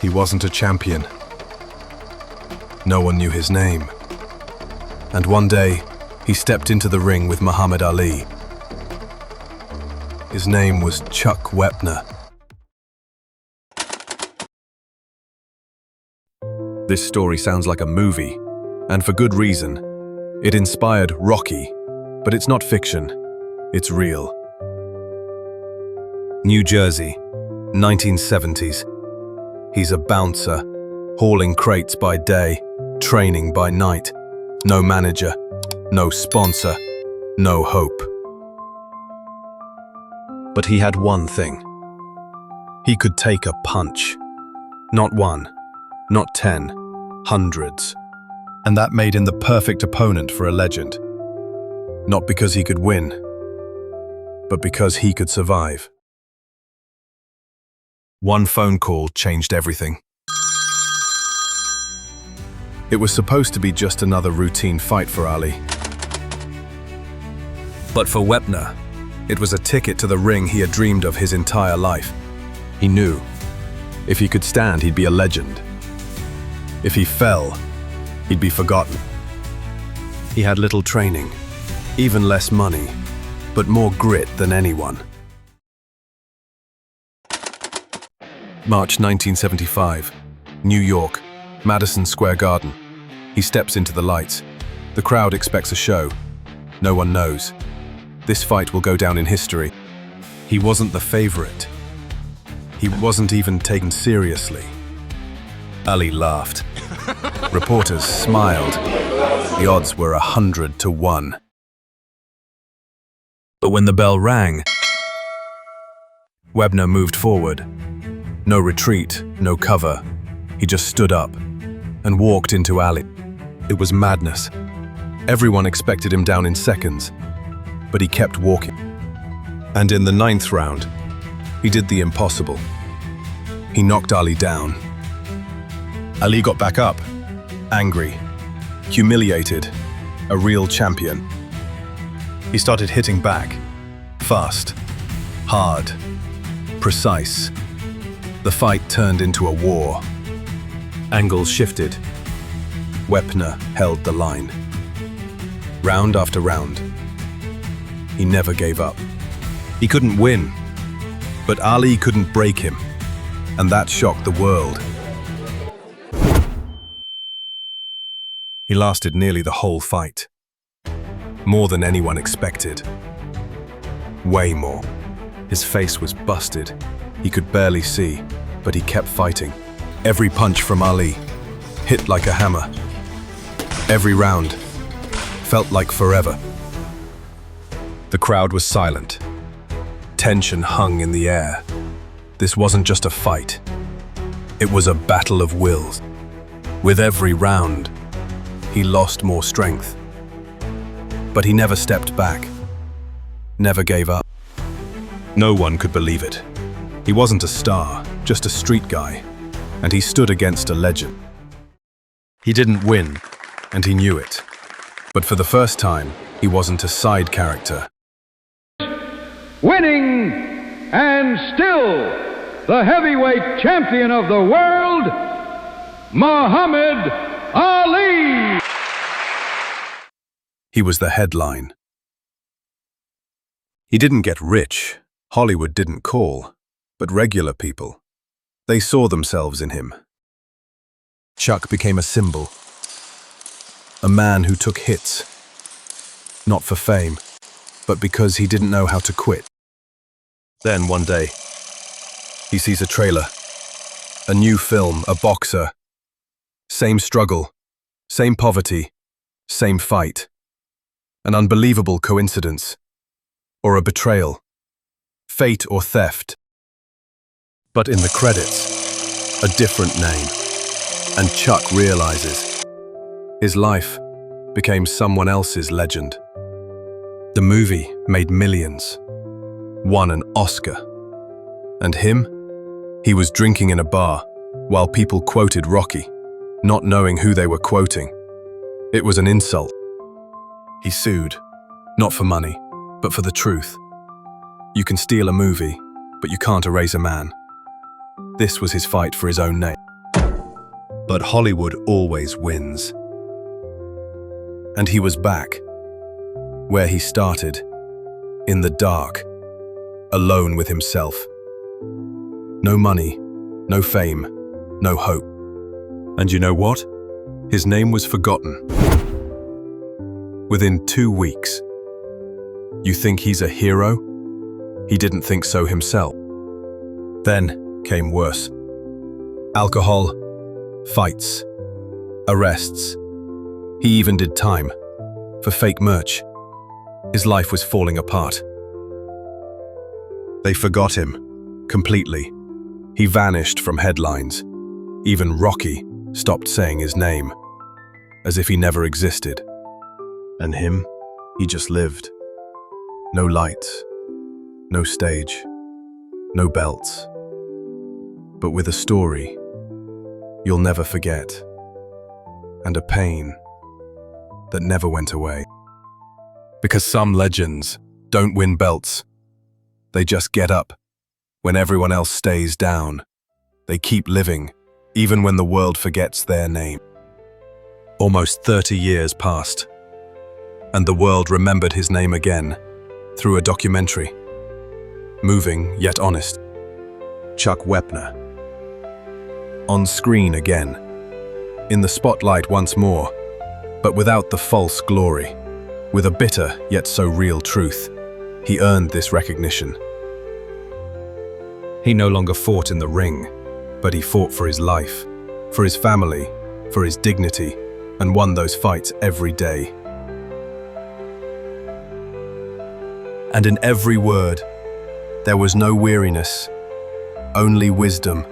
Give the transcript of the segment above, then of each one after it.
He wasn't a champion. No one knew his name. And one day, he stepped into the ring with Muhammad Ali. His name was Chuck Wepner. This story sounds like a movie, and for good reason. It inspired Rocky, but it's not fiction, it's real. New Jersey, 1970s. He's a bouncer, hauling crates by day, training by night. No manager, no sponsor, no hope. But he had one thing. He could take a punch. Not one, not 10, hundreds. And that made him the perfect opponent for a legend. Not because he could win, but because he could survive. One phone call changed everything. It was supposed to be just another routine fight for Ali. But for Wepner, it was a ticket to the ring he had dreamed of his entire life. He knew, if he could stand, he'd be a legend. If he fell, he'd be forgotten. He had little training, even less money, but more grit than anyone. March 1975, New York, Madison Square Garden. He steps into the lights. The crowd expects a show. No one knows. This fight will go down in history. He wasn't the favorite. He wasn't even taken seriously. Ali laughed. Reporters smiled. The odds were 100 to 1. But when the bell rang, Wepner moved forward. No retreat, no cover. He just stood up and walked into Ali. It was madness. Everyone expected him down in seconds, but he kept walking. And in the 9th round, he did the impossible. He knocked Ali down. Ali got back up, angry, humiliated, a real champion. He started hitting back, fast, hard, precise. The fight turned into a war. Angles shifted. Wepner held the line. Round after round. He never gave up. He couldn't win, but Ali couldn't break him, and that shocked the world. He lasted nearly the whole fight. More than anyone expected. Way more. His face was busted. He could barely see, but he kept fighting. Every punch from Ali hit like a hammer. Every round felt like forever. The crowd was silent. Tension hung in the air. This wasn't just a fight. It was a battle of wills. With every round, he lost more strength. But he never stepped back. Never gave up. No one could believe it. He wasn't a star, just a street guy, and he stood against a legend. He didn't win, and he knew it. But for the first time, he wasn't a side character. Winning, and still the heavyweight champion of the world, Muhammad Ali! He was the headline. He didn't get rich. Hollywood didn't call. But regular people, they saw themselves in him. Chuck became a symbol. A man who took hits. Not for fame, but because he didn't know how to quit. Then one day, he sees a trailer. A new film, a boxer. Same struggle, same poverty, same fight. An unbelievable coincidence. Or a betrayal. Fate or theft. But in the credits, a different name. And Chuck realizes his life became someone else's legend. The movie made millions, won an Oscar. And him? He was drinking in a bar while people quoted Rocky, not knowing who they were quoting. It was an insult. He sued, not for money, but for the truth. You can steal a movie, but you can't erase a man. This was his fight for his own name. But Hollywood always wins. And he was back, where he started, in the dark, alone with himself. No money, no fame, no hope. And you know what? His name was forgotten. Within 2 weeks. You think he's a hero? He didn't think so himself. Then came worse. Alcohol, fights, arrests. He even did time for fake merch. His life was falling apart. They forgot him completely. He vanished from headlines. Even Rocky stopped saying his name, as if he never existed. And him, he just lived. No lights, no stage, no belts. But with a story you'll never forget, and a pain that never went away. Because some legends don't win belts. They just get up when everyone else stays down. They keep living, even when the world forgets their name. Almost 30 years passed, and the world remembered his name again through a documentary. Moving yet honest. Chuck Wepner. On screen again, in the spotlight once more, but without the false glory. With a bitter yet so real truth, he earned this recognition. He no longer fought in the ring, but he fought for his life, for his family, for his dignity, and won those fights every day. And in every word, there was no weariness, only wisdom,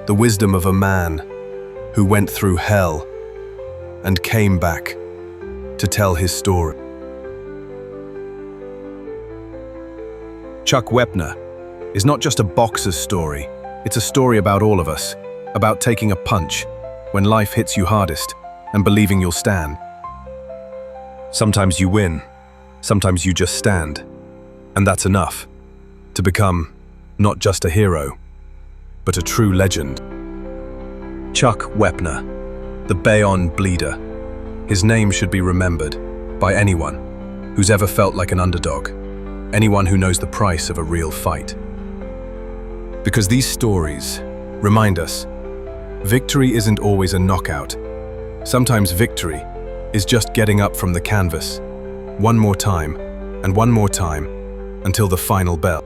the wisdom of a man who went through hell and came back to tell his story. Chuck Wepner is not just a boxer's story, it's a story about all of us, about taking a punch when life hits you hardest and believing you'll stand. Sometimes you win, sometimes you just stand, and that's enough to become not just a hero, but a true legend. Chuck Wepner, the Bayonne Bleeder. His name should be remembered by anyone who's ever felt like an underdog, anyone who knows the price of a real fight. Because these stories remind us, victory isn't always a knockout. Sometimes victory is just getting up from the canvas, one more time, and one more time, until the final bell.